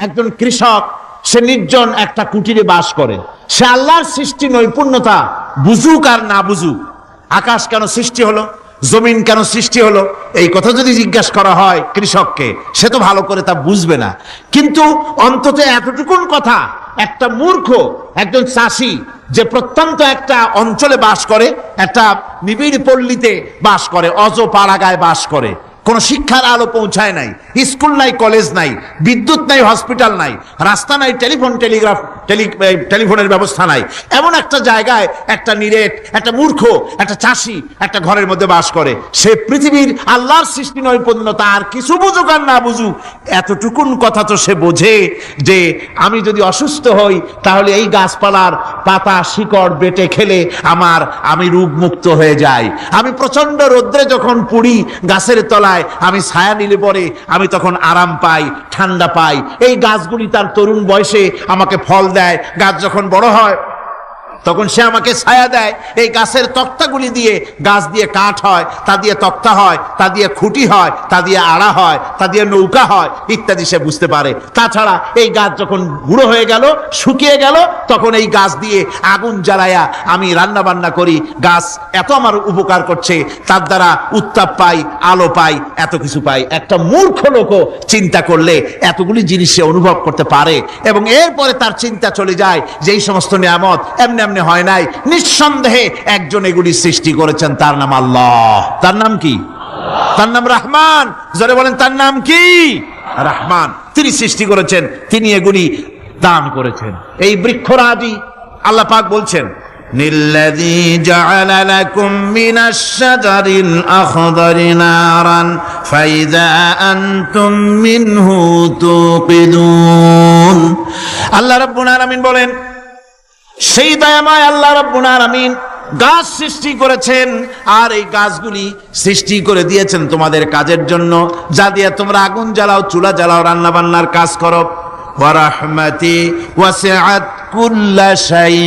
একজন কৃষক, সে নির্জন একটা কুটিরে বাস করে। সে আল্লাহর সৃষ্টি নৈপুণ্যতা বুঝুক আর না বুঝুক, আকাশ কেন সৃষ্টি হলো, জমিন কেন সৃষ্টি হলো, এই কথা যদি জিজ্ঞাসা করা হয় কৃষককে, সে তো ভালো করে তা বুঝবে না। কিন্তু অন্তত এতটুকুন কথা একটা মূর্খ একজন চাষি, যে প্রত্যন্ত একটা অঞ্চলে বাস করে, একটা নিবিড় পল্লীতে বাস করে, অজ পাড়াগায় বাস করে, কোনো শিক্ষার আলো পৌঁছায় নাই, স্কুল নাই, কলেজ নাই, বিদ্যুৎ নাই, হসপিটাল নাই, রাস্তা নাই, টেলিফোনের ব্যবস্থা নাই, এমন একটা জায়গায় একটা নিরেট, একটা মূর্খ, একটা চাষি একটা ঘরের মধ্যে বাস করে। সে পৃথিবীর আল্লাহর সৃষ্টি নৈপুণ্যতা আর কিছু বুঝুক আর না বুঝুক, এতটুকুন কথা তো সে বোঝে যে আমি যদি অসুস্থ হই তাহলে এই গাছপালার পাতা শিকড় বেটে খেলে আমি রোগমুক্ত হয়ে যাই। আমি প্রচন্ড রৌদ্রে যখন পুড়ি গাছের তলায়, আমি ছায়া নিলে পরে আমি তখন আরাম পাই, ঠান্ডা পাই। এই গাছগুলি তার তরুণ বয়সে আমাকে ফল দেয়, গাছ যখন বড় হয় তখন সে আমাকে ছায়া দেয়। এই গাছের তক্তাগুলি দিয়ে, গাছ দিয়ে কাঠ হয়, তা দিয়ে তক্তা হয়, তা দিয়ে খুঁটি হয়, তা দিয়ে আড়া হয়, তা দিয়ে নৌকা হয় ইত্যাদি সে বুঝতে পারে। তাছাড়া এই গাছ যখন বুড়ো হয়ে গেল, শুকিয়ে গেল, তখন এই গাছ দিয়ে আগুন জ্বালায়া আমি রান্না বান্না করি। গাছ এত আমার উপকার করছে, তার দ্বারা উত্তাপ পাই, আলো পাই, এত কিছু পাই। একটা মূর্খ লোকও চিন্তা করলে এতগুলি জিনিস সে অনুভব করতে পারে, এবং এরপরে তার চিন্তা চলে যায় যে এই সমস্ত নিয়ামত এমনি হয় নাই, নিঃসন্দেহে একজন এগুলি সৃষ্টি করেছেন, তার নাম আল্লাহ। তার নাম কি? তার নাম রহমান। যারা বলেন তার নাম কি? রহমান। তিনি সৃষ্টি করেছেন, তিনি এগুলি দান করেছেন। এই বৃক্ষরাজি আল্লাহ পাক বলছেন, নিল্লাযী জাআলা লাকুম মিনাশ শাজারিল আখদারি নারান ফাইযা আনতুম মিনহু তুকিদুন। আল্লাহ রাব্বুল আলামিন বলেন, সেই দয়াময় আল্লাহ রাব্বুল আলামিন গাছ সৃষ্টি করেছেন, আর এই গাছগুলি সৃষ্টি করে দিয়েছেন তোমাদের কাজের জন্য, যা দিয়ে তোমরা আগুন জ্বালাও, চুলা জ্বালাও, রান্না বান্নার কাজ করো। ওয়া রাহমাতি ওয়াসিআত কুল্লা শাই,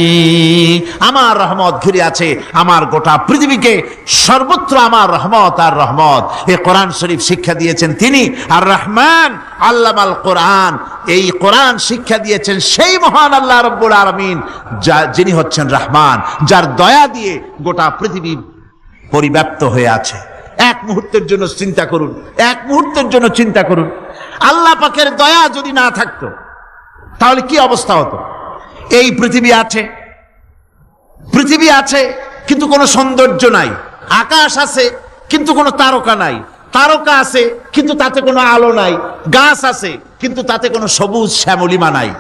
আমার রহমত ঘিরে আছে আমার গোটা পৃথিবীকে, সর্বত্র আমার রহমত আর রহমত। এই কোরআন শরীফ শিক্ষা দিয়েছেন তিনি। আর রহমান আল্লামাল কোরআন, এই কোরআন শিক্ষা দিয়েছেন সেই মহান আল্লাহ রাব্বুল আলামিন, যিনি হচ্ছেন রহমান, যার দয়া দিয়ে গোটা পৃথিবী পরিব্যাপ্ত হয়ে আছে। এক মুহূর্তের জন্য চিন্তা করুন, এক মুহূর্তের জন্য চিন্তা করুন, আল্লাহ পাকের দয়া যদি না থাকতো তাহলে কি অবস্থা হতো? এই পৃথিবী আছে কিন্তু কোনো সৌন্দর্য নাই, আকাশ আছে কিন্তু কোনো তারকা নাই, তারকা আছে কিন্তু তাতে কোনো আলো নাই, গাছ আছে কিন্তু তাতে কোনো সবুজ শ্যামলিমা নাই,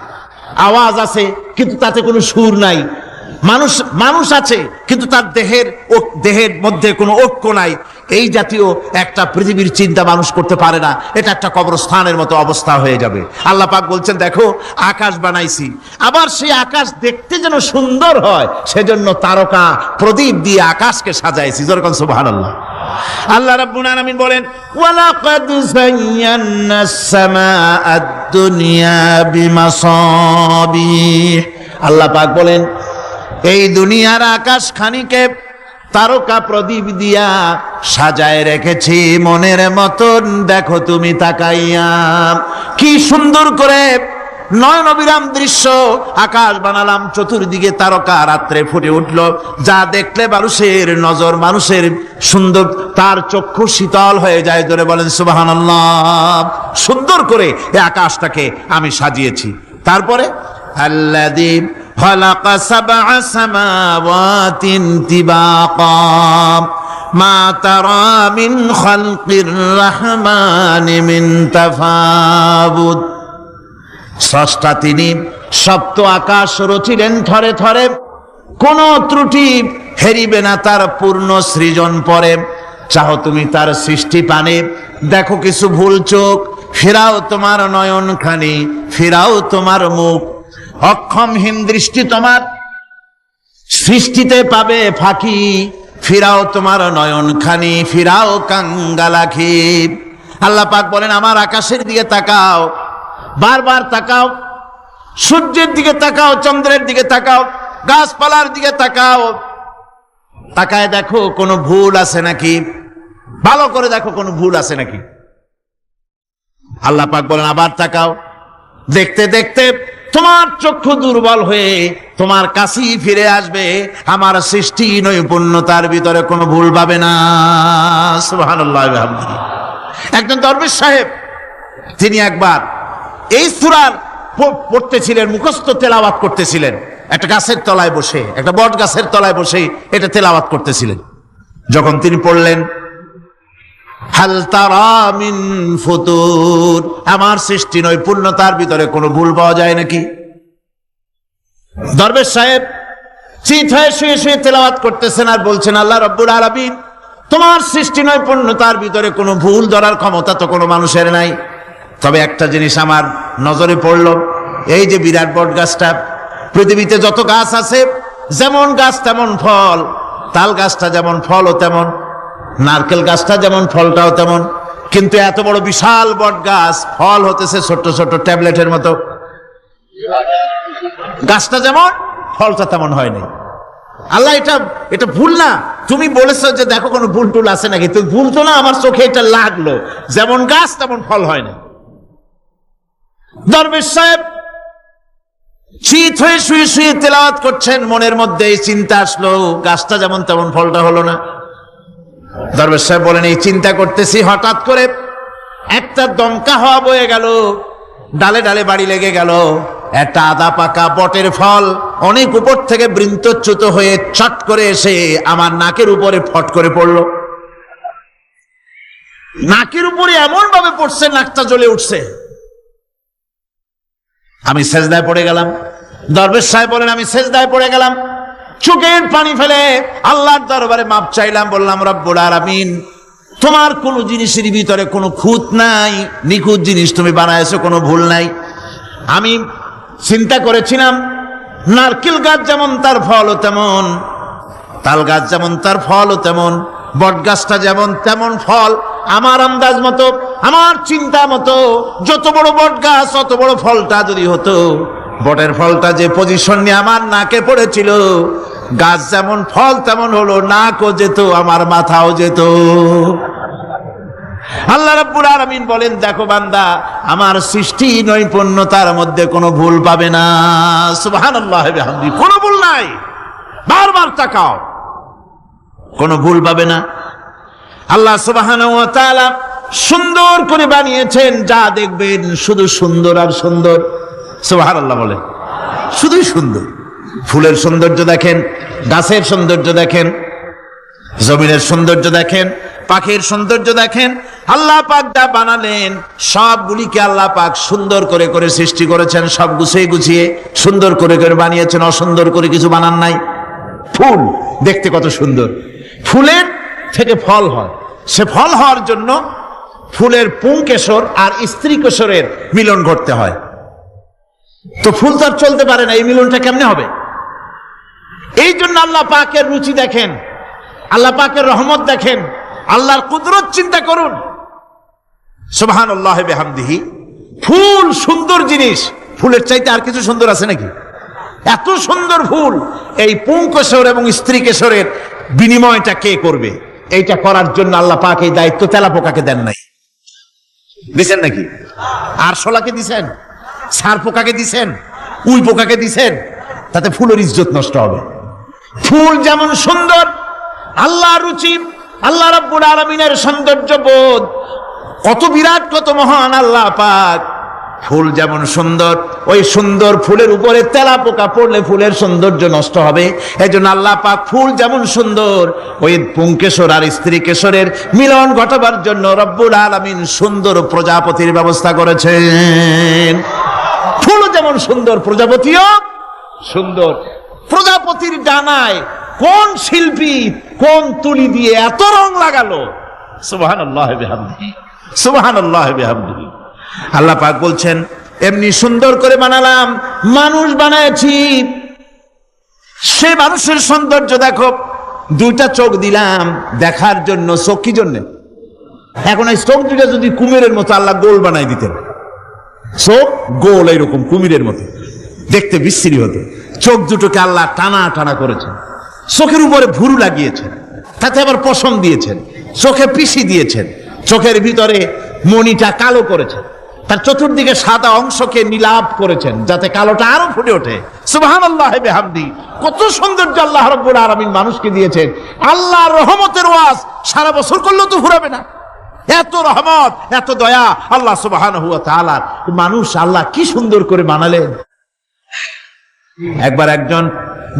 আওয়াজ আছে কিন্তু তাতে কোনো সুর নাই, মানুষ আছে কিন্তু তার দেহের মধ্যে কোনো ঐক্য নাই। এই জাতীয় একটা পৃথিবীর চিন্তা মানুষ করতে পারে না। এটা একটা কবরস্থানের মতো অবস্থা হয়ে যাবে। আল্লাহ পাক বলছেন, দেখো আকাশ বানাইছি, আবার সেই আকাশ দেখতে যেন সুন্দর হয় সেজন্য তারকা প্রদীপ দিয়ে আকাশকে সাজাইছি। যেরকম সুবহানাল্লাহ। আল্লাহ রাব্বুল আলামিন বলেন, ওয়ালাকাদ যায়্যানাস সামাআদ দুনিয়া বিমাসাবিহ। আল্লাহ পাক বলেন, এই দুনিয়ার আকাশ খানিকে তারকা প্রদীপ দিয়া সাজায় রেখেছি মনের মতন। দেখো তুমি তাকাইয়া, কি সুন্দর করে নয়নবিরাম দৃশ্য আকাশ বানালাম, চতুর্দিকে তারকা রাত্রে ফুটে উঠল, যা দেখলে মানুষের নজর, মানুষের সুন্দর, তার চক্ষু শীতল হয়ে যায়। ধরে বলেন সুবহানাল্লাহ। সুন্দর করে এই আকাশটাকে আমি সাজিয়েছি। তারপরে আল্লাযী খালাকা সাবআ সামাওয়াতিন তিবাকা মা তারা মিন খালকির রহমানি মিন তাফাবুত। স্রষ্টা তিনি সপ্ত আকাশ রচিলেন থরে থরে, কোন ত্রুটি হেরিবে না তার পূর্ণ সৃজন পরে। চাও তুমি তার সৃষ্টি পানে, দেখো কিছু ভুল চোখ, ফিরাও তোমার নয়ন খানি, ফিরাও তোমার মুখ। অক্ষমহীন দৃষ্টি তোমার সৃষ্টিতে পাবে ফাঁকি, ফিরাও তোমার নয়ন খানি, ফিরাও কাঙ্গালাখি। আল্লাহ পাক বলেন, আমার আকাশের দিকে তাকাও, বারবার তাকাও, সূর্যের দিকে তাকাও, চন্দ্রের দিকে তাকাও, গাছপালার দিকে তাকাও, তাকায় দেখো কোনো ভুল আছে নাকি, ভালো করে দেখো কোনো ভুল আছে নাকি। আল্লাহ পাক বলেন, আবার তাকাও, দেখতে দেখতে তোমার চক্ষু দুর্বল হয়ে তোমার কাছেই ফিরে আসবে। আমার সৃষ্টি নৈপুণ্যতার ভিতরে কোনো ভুল পাবে না। সুবহানাল্লাহ। একজন দরবেশ সাহেব, তিনি একবার এই সূরার পড়তেছিলেন, মুখস্থ তেলাওয়াত করতেছিলেন, একটা গাছের তলায় বসে, একটা বট গাছের তলায় বসে এটা তেলাওয়াত করতেছিলেন। যখন তিনি পড়লেন হাল তারা মিন ফুতুর, আমার সৃষ্টি নৈপুণ্যতার ভিতরে কোনো ভুল পাওয়া যায় নাকি? দরবেশ সাহেব চিত হয়ে শুয়ে শুয়ে তেলাওয়াত করতেছেন আর বলছেন, আল্লাহ রাব্বুল আলামিন, তোমার সৃষ্টি নৈপুণ্যতার ভিতরে কোনো ভুল ধরার ক্ষমতা তো কোনো মানুষের নাই। তবে একটা জিনিস আমার নজরে পড়ল, এই যে বিরাট বট গাছটা, পৃথিবীতে যত গাছ আছে যেমন গাছ তেমন ফল, তাল গাছটা যেমন ফলও তেমন, নারকেল গাছটা যেমন ফলটাও তেমন, কিন্তু এত বড় বিশাল বট গাছ ফল হতেছে ছোট্ট ছোট্ট ট্যাবলেটের মতো। গাছটা যেমন ফলটা তেমন হয়নি। আল্লাহ এটা ভুল না, তুমি বলেছো যে দেখো কোনো ভুল টুল আছে নাকি, তুমি ভুল তো না, আমার চোখে এটা লাগলো, যেমন গাছ তেমন ফল হয় না। দরবেশ সাহেব শীত হয়ে শুয়ে শুয়ে তেলাওয়াত করছেন, মনের মধ্যে এই চিন্তা আসলো, গাছটা যেমন তেমন ফলটা হলো না। দরবেশ সাহেব বলেন, এই চিন্তা করতেছি, হঠাৎ করে একটা দমকা হাওয়া বয়ে গেল, ডালে ডালে বাড়ি লেগে গেল, একটা আদা পাকা বটের ফল অনেক উপর থেকে বৃন্তচ্যুত হয়ে চট করে এসে আমার নাকের উপরে ফট করে পড়লো। নাকের উপরে এমন ভাবে পড়ছে, নাকটা জ্বলে উঠছে। আমি সেজদায় পড়ে গেলাম। দরবেশ সাহেব বলেন, আমি সেজদায় পড়ে গেলাম, চোখের পানি ফেলে আল্লাহর দরবারে মাপ চাইলাম, বললাম, রব্বুল আলামিন, তোমার কোনো জিনিসের ভিতরে কোনো খুঁত নাই, নিখুঁত জিনিস তুমি বানাইছো, কোনো ভুল নাই। আমি চিন্তা করেছিলাম নারকেল গাছ যেমন তার ফলও তেমন, তাল গাছ যেমন তার ফলও তেমন, বট গাছটা যেমন তেমন ফল। আমার আন্দাজ মতো, আমার চিন্তা মতো, যত বড় বট গাছ অত বড় ফলটা যদি হতো, বটের ফলটা যে পজিশন নিয়ে আমার নাকে পড়েছিল, গাছ যেমন ফল তেমন হলো, নাকও যেত, আমার মাথাও যেত। আল্লাহ রাব্বুল আলামিন বলেন, দেখো বান্দা, আমার সৃষ্টি নৈপুণ্যতার মধ্যে কোনো ভুল পাবে না। সুবহানাল্লাহ বিহামদি, কোনো ভুল নাই, বারবার তাকাও, কোনো ভুল পাবে না। আল্লাহ সুবহানাহু ওয়া তাআলা সুন্দর করে বানিয়েছেন, যা দেখবেন শুধু সুন্দর আর সুন্দর। সুবহানাল্লাহ বলেন, শুধুই সুন্দর। ফুলের সৌন্দর্য দেখেন, গাছের সৌন্দর্য দেখেন, জমিনের সৌন্দর্য দেখেন, পাখির সৌন্দর্য দেখেন। আল্লাহ পাক যা বানালেন সবগুলিকে আল্লাহ পাক সুন্দর করে করে সৃষ্টি করেছেন, সব গুছিয়ে গুছিয়ে সুন্দর করে করে বানিয়েছেন, অসুন্দর করে কিছু বানান নাই। ফুল দেখতে কত সুন্দর, ফুলের থেকে ফল হয়, সে ফল হওয়ার জন্য ফুলের পুংকেশর আর স্ত্রী কেশরের মিলন ঘটতে হয়। তো ফুল তো আর চলতে পারে না, এই মিলনটা কেমনে হবে? এই জন্য আল্লাহ পাকের রুচি দেখেন, আল্লাহ পাকের রহমত দেখেন, আল্লাহর কুদরত চিন্তা করুন। সুবহানাল্লাহি বিহামদিহি। ফুল সুন্দর জিনিস, ফুলের চাইতে আর কিছু সুন্দর আছে নাকি? এত সুন্দর ফুল, এই পুংকেশর এবং স্ত্রী কেশরের বিনিময়টা কে করবে? এইটা করার জন্য আল্লাহ পাক এই দায়িত্ব তেলাপোকাকে দেন নাই, দিছেন নাকি? আরশোলাকে দিছেন, সার পোকাকে দিছেন, উই পোকাকে দিছেন, তাতে ফুলের ইজ্জত নষ্ট হবে। ফুল যেমন সুন্দর, আল্লাহর রুচি, আল্লাহ রাব্বুল আলামিনের সৌন্দর্য বোধ কত বিরাট, কত মহান আল্লাহ পাক। ফুল যেমন সুন্দর, ওই সুন্দর ফুলের উপরে তেলাপোকা পড়লে ফুলের সৌন্দর্য নষ্ট হবে। এই জন্য আল্লাহ পাক ফুল যেমন সুন্দর, ওই পুংকেশর আর স্ত্রী কেশরের মিলন ঘটাবার জন্য রব্বুল আলামিন সুন্দর প্রজাপতির ব্যবস্থা করেছেন। ফুল যেমন সুন্দর, প্রজাপতিও সুন্দর। প্রজাপতির ডানায় কোন শিল্পী কোন তুলি দিয়ে এত রং লাগালো? সুবহানাল্লাহি বিহামদিহি, সুবহানাল্লাহি বিহামদিহি। আল্লাহ পাক বলছেন, এমনি সুন্দর করে বানালাম, মানুষ বানাইছি, সে মানুষের সৌন্দর্য দেখো। দুইটা চোখ দিলাম দেখার জন্য, চোখ কি জন্য? এখন এই চোখ দুটা যদি কুমিরের মতো আল্লাহ গোল বানাই দিতেন, চোখ গোল এইরকম কুমিরের মতো দেখতে বিশ্রী হতো। চোখ দুটোকে আল্লাহ টানা টানা করেছেন, চোখের উপরে ভুরু লাগিয়েছেন, তাতে আবার পশম দিয়েছেন, চোখে পিসি দিয়েছেন, চোখের ভিতরে মণিটা কালো করেছেন, তার চতুর্দিকে সাদা অংশকে নীলাভ করেছেন যাতে কালোটা আরো ফুটে ওঠে। সুবহানাল্লাহ বিহামদি। কত সৌন্দর্য আল্লাহ রাব্বুল আলামিন মানুষকে দিয়েছেন। আল্লাহর রহমতের ওয়াজ সারা বছর করলেও তো ফুরাবে না, এত রহমত, এত দয়া আল্লাহ সুবহানাহু ওয়া তাআলার। মানুষ আল্লাহ কি সুন্দর করে বানালেন। একবার একজন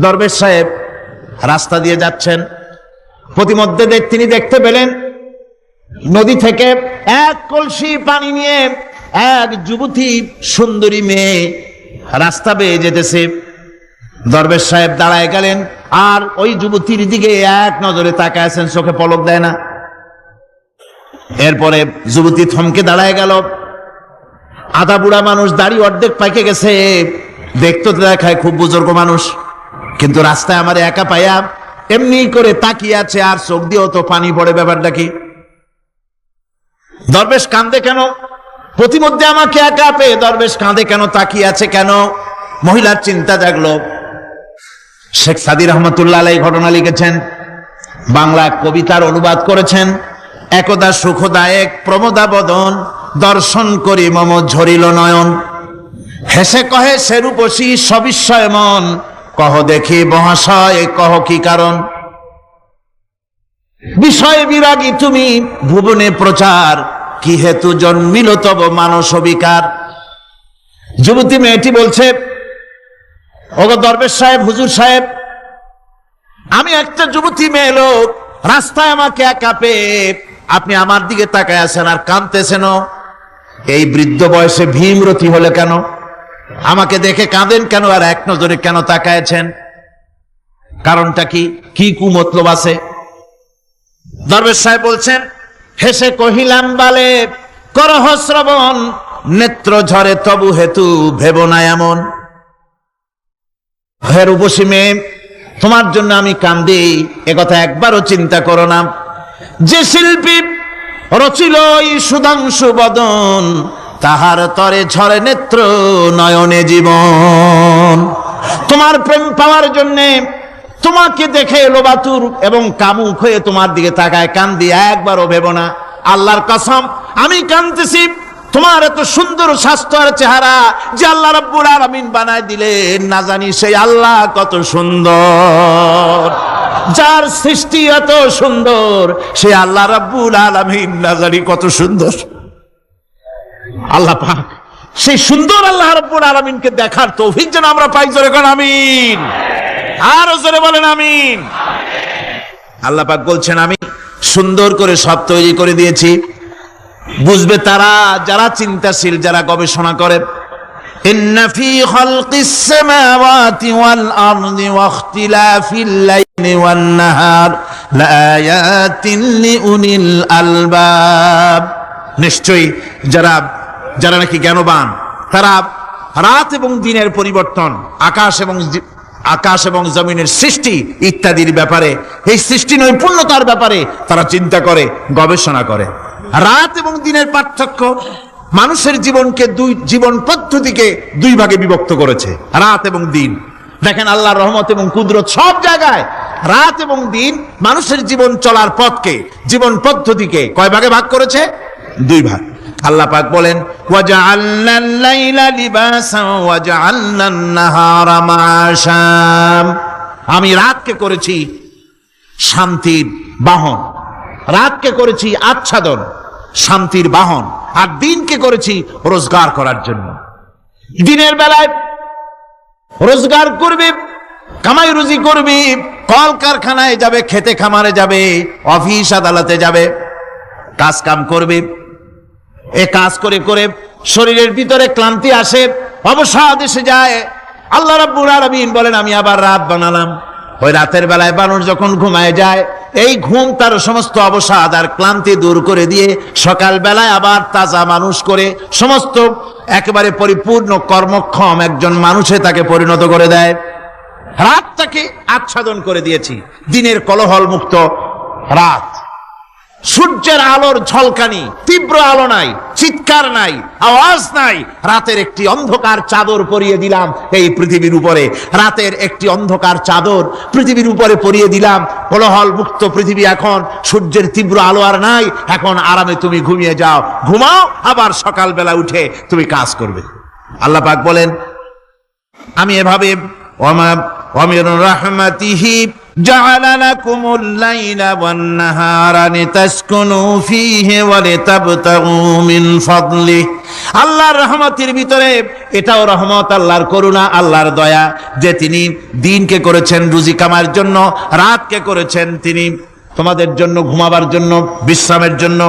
দরবেশ সাহেব রাস্তা দিয়ে যাচ্ছেন, প্রতিমধ্যে তিনি দেখতে পেলেন নদী থেকে এক কলসি পানি নিয়ে এক যুবতী সুন্দরী মেয়ে রাস্তা বেয়ে যেতেছে। দরবেশ সাহেব দাঁড়ায় গেলেন আর ওই যুবতীর দিকে এক নজরে তাকায় আছেন, চোখে পলক দেয় না। এরপরে যুবতী থমকে দাঁড়ায় গেল। আধা বুড়া মানুষ, দাড়ি অর্ধেক পাইকে গেছে, দেখতে দেখায় খুব বুজুর্গ মানুষ, কিন্তু রাস্তায় আমার একা পাইয়া এমনি করে তাকিয়ে আছে আর চোখ দিয়েও তো পানি পড়ে। ব্যাপারটা কি? দরবেশ কাঁদে কেন? প্রতিমধ্যে আমাকে একা পেয়ে দরবেশ কাঁদে কেন, তাকিয়ে আছে কেন? মহিলার চিন্তা জাগলো। শেখ সাদী রহমতুল্লাহ আলাইহি ঘটনা লিখেছেন, বাংলা কবিতার অনুবাদ করেছেন। একদা সুখদায়ক প্রমোদা বদন, দর্শন করি মম ঝরিল নয়ন। হেসে কহে সেরূপসী সবিস্ময় মন, কহ দেখি মহাশয় কহ কি কারণ। বিষয় বিরাগী তুমি ভুবনে প্রচার, কি হেতু জন্মিল তব মানস বিকার। যুবতী মেয়েটি বলছে, ওগো দরবেশ সাহেব, হুজুর সাহেব, আমি একটা যুবতী মেয়ে লোক, রাস্তায় আমাকে একা পেয়ে আপনি আমার দিকে তাকায় আছেন আর কাঁদতেছেন। এই বৃদ্ধ বয়সে ভীমরতি হলে কেন? আমাকে দেখে কাঁদেন কেন আর এক নজরে কেন তাকায়ছেন? কারণটা কি? কি কুমতলব আছে? দরবেশ সাহেব বলছেন, হেসে কহিলাম বালে করহ শ্রবণ, নেত্র ঝরে তবু হেতু ভেব না এমন। হে রূপসী মেয়ে, তোমার জন্য আমি কান্দি, একথা একবারও চিন্তা করো না। যে শিল্পী রচিল এই সুধাংশু বদন, তাহার তরে ঝরে নেত্র নয়নে জীবন। তোমার প্রেম পাওয়ার জন্যে, তোমাকে দেখে লোবাতুর এবং কামুক হয়ে তোমার দিকে তাকায় কান্দি, একবারও ভেব না। আল্লাহর কসম আমি কাঁদতেছি তোমার এত সুন্দর স্বাস্থ্য আর চেহারা যে আল্লাহ রাব্বুল আলামিন বানায় দিলেন, না জানি সেই আল্লাহ কত সুন্দর। যার সৃষ্টি এত সুন্দর সেই আল্লাহ রাব্বুল আলামিন না জানি কত সুন্দর। আল্লাহ পাক সেই সুন্দর আল্লাহ রাব্বুল আলামিনকে দেখার তৌফিক যেন আমরা পাই। জোরে বলেন আমিন, আর জোরে বলেন আমিন। আল্লাহ পাক বলছেন, আমি সুন্দর করে সব তৈরি করে দিয়েছি। বুঝবে তারা যারা চিন্তাশীল, যারা গবেষণা করে। ইন্না ফি খালকিস সামাওয়াতি ওয়াল আরদি ওয়া ইখতিলাফিল লাইলি ওয়ান নাহার লাআয়াতিন লিউলিল আলবাব। নিশ্চয়ই যারা নাকি জ্ঞানবান, তারা রাত এবং দিনের পরিবর্তন, আকাশ এবং জমিনের সৃষ্টি ইত্যাদির ব্যাপারে, এই সৃষ্টি নৈপুণ্যতার ব্যাপারে তারা চিন্তা করে, গবেষণা করে। রাত এবং দিনের পার্থক্য মানুষের জীবন পদ্ধতিকে দুই ভাগে বিভক্ত করেছে, রাত এবং দিন। দেখেন আল্লাহর রহমত এবং কুদরত সব জায়গায়। রাত এবং দিন মানুষের জীবন চলার পথকে, জীবন পদ্ধতিকে কয় ভাগে ভাগ করেছে? দুই ভাগ। আল্লাহ পাক বলেন, ওয়াজআলনাল লাইলা লিবাসান ওয়াজআলনান নাহারা মাআশা। আমি রাতকে করেছি শান্তির বাহন, রাতকে করেছি আচ্ছাদন, শান্তির বাহন, আর দিনকে করেছি রোজগার করার জন্য। দিনের বেলায় রোজগার করবে, কামাই রুজি করবে, কল কারখানায় যাবে, খেতে খামারে যাবে, অফিস আদালতে যাবে, কাজ কাম করবে। এ কাজ করে করে শরীরের ভিতরে ক্লান্তি আসে, অবসাদ এসে যায়। আল্লাহ রাব্বুল আলামিন বলেন, আমি আবার রাত বানালাম। ওই রাতের বেলায় মানুষ যখন ঘুমায় যায়, এই ঘুম তার সমস্ত অবসাদ আর ক্লান্তি দূর করে দিয়ে সকাল বেলায় আবার তাজা মানুষ করে সমস্ত একেবারে পরিপূর্ণ কর্মক্ষম একজন মানুষে তাকে পরিণত করে দেয়। রাতটাকে আচ্ছাদন করে দিয়েছি, দিনের কোলাহল মুক্ত রাত। সূর্যের আলোর ঝলকানি, তীব্র আলো নাই, চিৎকার নাই, আওয়াজ নাই। রাতের একটি অন্ধকার চাদর পরিয়ে দিলাম এই পৃথিবীর উপরে, রাতের একটি অন্ধকার চাদর পৃথিবীর উপরে পরিয়ে দিলাম। কোলাহল মুক্ত পৃথিবী, এখন সূর্যের তীব্র আলো আর নাই। এখন আরামে তুমি ঘুমিয়ে যাও, ঘুমাও, আবার সকালবেলা উঠে তুমি কাজ করবে। আল্লাহ পাক বলেন, আমি এভাবে ওয়ামির রাহমাতিহি জাআলা লাকুমুল লাইলা ওয়ান নাহারা লিতাসকুনু ফীহি ওয়া লিতাবতাগু মিন ফাদলি। আল্লাহর রহমতের ভিতরে এটাও রহমত, আল্লাহর করুণা, আল্লাহর দয়া, যে তিনি দিনকে করেছেন রুজি কামার জন্য, রাতকে করেছেন তিনি তোমাদের জন্য ঘুমাবার জন্য, বিশ্রামের জন্য।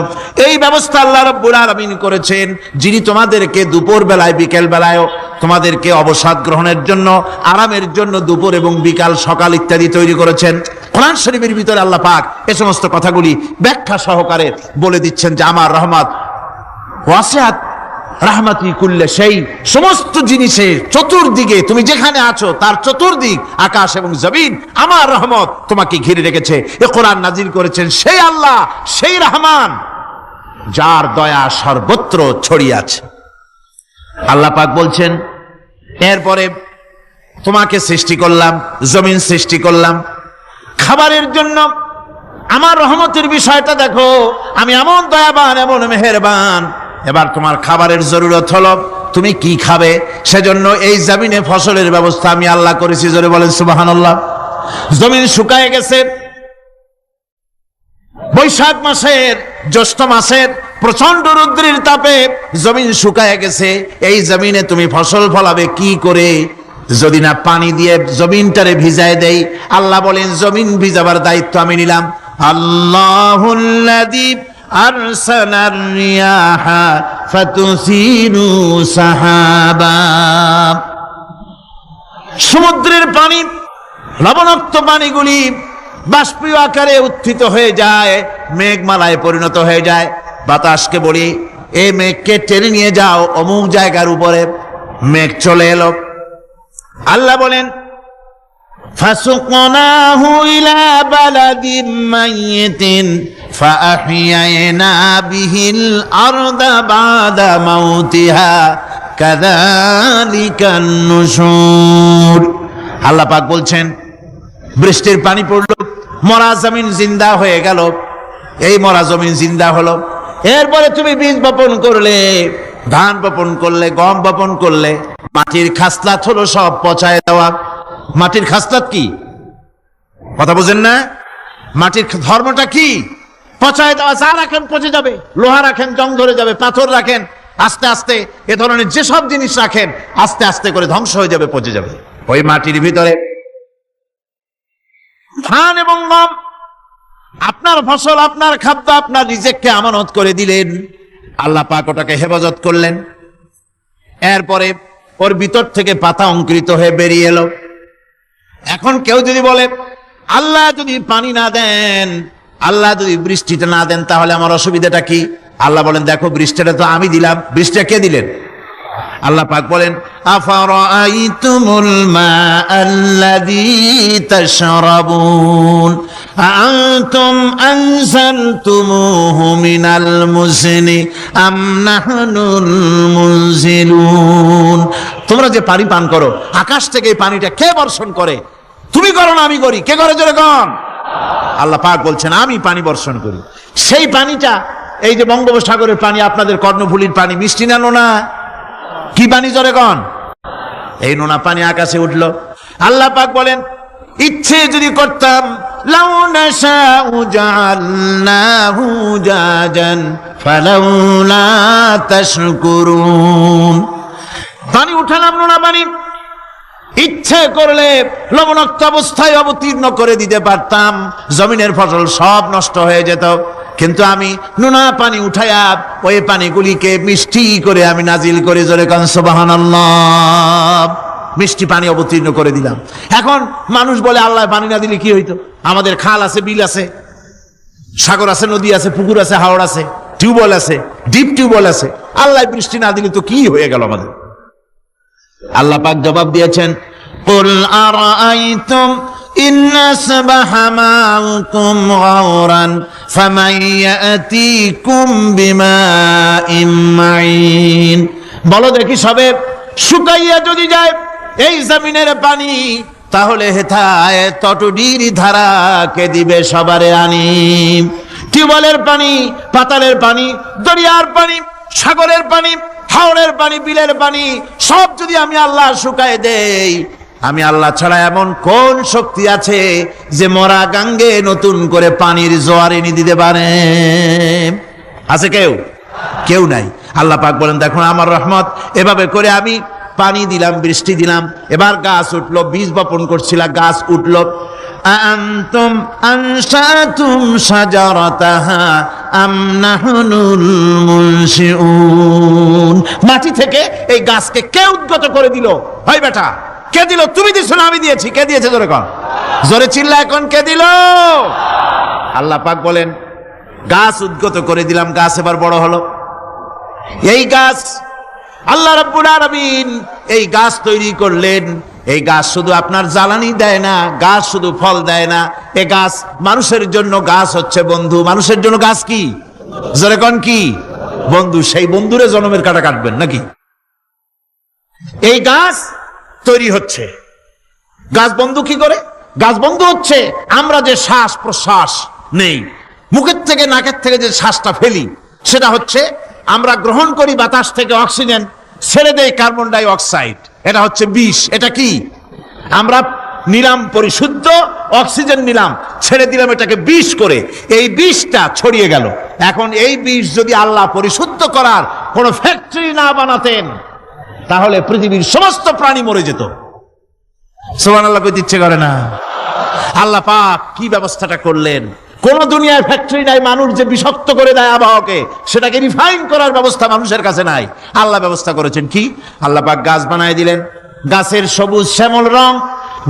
এই ব্যবস্থা আল্লাহ রাব্বুল আলামিন করেছেন, যিনি তোমাদেরকে দুপুর বেলায়, বিকেল বেলায়ও তোমাদেরকে অবসাদ গ্রহণের জন্য, আরামের জন্য দুপুর এবং বিকাল, সকাল ইত্যাদি তৈরি করেছেন। কোরআন শরীফের ভিতরে আল্লাহ পাক এ সমস্ত কথাগুলি ব্যাখ্যা সহকারে বলে দিচ্ছেন যে আমার রহমত ওয়াসিআত রাহমাতি কুল্লে, সেই সমস্ত জিনিসের চতুর্দিকে, তুমি যেখানে আছো তার চতুর্দিক, আকাশ এবং জমিন, আমার রহমত তোমাকে ঘিরে রেখেছে। এ কোরআন নাজিল করেছেন সেই আল্লাহ, সেই রহমান, যার দয়া সর্বত্র ছড়িয়ে আছে। আল্লাহ পাক বলছেন, এরপরে তোমাকে সৃষ্টি করলাম, জমিন সৃষ্টি করলাম খাবারের জন্য। আমার রহমতের বিষয়টা দেখো, আমি এমন দয়াবান, এমন মেহেরবান। এবার তোমার খাবারের জরুরত হলো, তুমি কি খাবে? সেজন্য এই জমিনে ফসলের ব্যবস্থা আমি আল্লাহ করেছি। জোরে বলেন সুবহানাল্লাহ। জমিন শুকায় গেছে, বৈশাখ মাসের, জ্যৈষ্ঠ মাসের প্রচন্ড রৌদ্রের তাপে জমিন শুকায় গেছে। এই জমিনে তুমি ফসল ফলাবে কি করে? যদি না পানি দিয়ে জমিনটারে ভিজায় দেই। আল্লাহ বলেন, জমিন ভিজাবার দায়িত্ব আমি নিলাম। আল্লাহুল্লাযী আরসালার রিয়াহা ফাতুসিরু সাহাবা। সমুদ্রের পানি, লবণাক্ত পানিগুলি বাষ্পীয় আকারে উত্থিত হয়ে যায়, মেঘমালায় পরিণত হয়ে যায়। বাতাসকে বলি, এই মেঘকে টেনে নিয়ে যাও অমুক জায়গার উপরে। মেঘ চলে এলো। আল্লাহ বলেন, ফাসুকনাহু ইলা বালাদিন মাইয়িতিন ফাআহইয়ানা বিহিল আরদা বাদা মাউতিহা কাযালিকান নুশুর। আল্লাহ পাক বলছেন, বৃষ্টির পানি পড়ল, মরা জমিন জিন্দা হয়ে গেল। এই মরা জমিন জিন্দা হলো। এরপরে তুমি বীজ বপন করলে, ধান বপন করলে, গম বপন করলে, মাটির খাসলাত হলো সব পচায় দেওয়া। মাটির খাসলাত কি? কথা বুঝেন না? মাটির ধর্মটা কি? পচায় দেওয়া। যা রাখেন পচে যাবে, লোহা রাখেন জং ধরে যাবে, পাথর রাখেন আস্তে আস্তে, এ ধরনের যেসব জিনিস রাখেন আস্তে আস্তে করে ধ্বংস হয়ে যাবে, পচে যাবে। ওই মাটির ভিতরে ধান এবং গম, আপনার ফসল, আপনার খাদ্য, আপনার রিজিককে আমানত করে দিলেন। আল্লাহ পাক ওটাকে হেফাজত করলেন। এরপরে ওর ভিতর থেকে পাতা অঙ্কুরিত হয়ে বেরিয়ে এলো। এখন কেউ যদি বলে, আল্লাহ যদি পানি না দেন, আল্লাহ যদি বৃষ্টিটা না দেন, তাহলে আমার অসুবিধাটা কি? আল্লাহ বলেন, দেখো বৃষ্টিটা তো আমি দিলাম। বৃষ্টিটা কে দিলেন? আল্লাহ পাক বলেন, আফারাআইতুমুল মাআল্লাযী তাশরাবুন আনতুম আনজালতুমুহু মিনাল মুজনি আম নাহনুল মুনজিলুন। তোমরা যে পানি পান করো, আকাশ থেকে এই পানিটা কে বর্ষণ করে? তুমি করো না আমি করি? কে করে জোরে কোন? আল্লাহ পাক বলছেন, আমি পানি বর্ষণ করি। সেই পানিটা, এই যে বঙ্গোপসাগরের পানি, আপনাদের কর্ণফুলীর পানি, মিষ্টি না নোনা? কি পানি জোরে কোন? এই নোনা পানি আকাশে উঠলো। আল্লাহ পাক বলেন, ইচ্ছে যদি করতাম, লাউ নাশাউ জাআলনাহু জাজান ফালাউলা তাশকুরুন। পানি উঠালাম, নোনা পানি, ইচ্ছে করলে লবণাক্ত অবস্থায় অবতীর্ণ করে দিতে পারতাম, জমিনের ফসল সব নষ্ট হয়ে যেত। কিন্তু আমি নোনা পানি উঠাইয়া ওই পানিগুলিকে মিষ্টি করে আমি নাজিল করে, জোরে কান সুবহানাল্লাহ, মিষ্টি পানি অবতীর্ণ করে দিলাম। এখন মানুষ বলে, আল্লাহ পানি না দিলে কি হইতো? আমাদের খাল আছে, বিল আছে, সাগর আছে, নদী আছে, পুকুর আছে, হাওড় আছে, টিউবওয়েল আছে, ডিপ টিউবওয়েল আছে। আল্লাহ বৃষ্টি না দিলে তো কি হয়ে গেল আমাদের? আল্লাহ পাক জবাব দিয়েছেন, কুল আরাআইতুম ইন আসবাহা মাউকুম গাওরান ফামান ইয়াতিকুম বিমাইন মাইন। বলো দেখি, সবে শুকাইয়া যদি যায় এই জমিনের পানি, তাহলে হেথায় তটডির ধারা কে দিবে সবারে আনি। টিউবওয়েলের পানি, পাতালের পানি, দরিয়ার পানি, সাগরের পানি, হাওরের পানি, বিলের পানি সব যদি আমি আল্লাহ শুকায় দেই, আমি আল্লাহ ছাড়া এমন কোন শক্তি আছে যে মরা গাঙ্গে নতুন করে পানির জোয়ার এনে দিতে পারে? আছে কেউ? কেউ নাই। আল্লাহ পাক বলেন, দেখুন আমার রহমত, এভাবে করে আমি পানি দিলাম, বৃষ্টি দিলাম, এবার গাছ উঠলো, বীজ বপন করছিল, গাছ উঠলো। আনতুম আনশাতুম শাজারাতাহা আম নাহনুল মুনশিউন। মাটি থেকে এই গাছকে কে উদ্গত করে দিল? ভাই বেটা, কে দিল? তুমি দিছো না আমি দিয়েছি? কে দিয়েছে? জোরে কর, জোরে চিল্লা এখন, কে দিল? আল্লাহ পাক বলেন, গাছ উদ্গত করে দিলাম, গাছ এবার বড় হলো। এই গাছ আল্লাহ রাব্বুল আলামিন এই গাছ তৈরি করলেন। এই গাছ শুধু আপনার জ্বালানি দেয় না, গাছ শুধু ফল দেয় না, এই গাছ মানুষের জন্য, গাছ হচ্ছে বন্ধু। মানুষের জন্য গাছ কি? জোরে কোন কি? বন্ধু। সেই বন্ধুরে জন্মের কাটা কাটবেন নাকি? এই গাছ তৈরি হচ্ছে। গাছ বন্ধু কি করে? গাছ বন্ধু হচ্ছে আমরা যে শ্বাস প্রশ্বাস নেই, মুখের থেকে নাকের থেকে যে শ্বাসটা ফেলি, সেটা হচ্ছে আমরা গ্রহণ করি বাতাস থেকে অক্সিজেন, ছেড়ে দেয় কার্বন ডাই অক্সাইড। এটা হচ্ছে বিষ। এটা কি? আমরা নিলাম পরিশুদ্ধ অক্সিজেন, নিলাম, ছেড়ে দিলাম এটাকে বিষ করে, এই বিষটা ছড়িয়ে গেল। এখন এই বিষ যদি আল্লাহ পরিশুদ্ধ করার কোন ফ্যাক্টরি না বানাতেন, তাহলে পৃথিবীর সমস্ত প্রাণী মরে যেত। সুবহানাল্লাহ কইতে ইচ্ছে করে না? আল্লাহ পাক কি ব্যবস্থাটা করলেন! কোন দুনিয়ায় ফ্যাক্টরি নাই, মানুষ যে বিষাক্ত করে দেয় আবহাওয়াকে, সেটাকে রিফাইন করার ব্যবস্থা মানুষের কাছে নাই। আল্লাহ ব্যবস্থা করেছেন কি? আল্লাহ পাক গাছ বানায় দিলেন, গাছের সবুজ শ্যামল রং,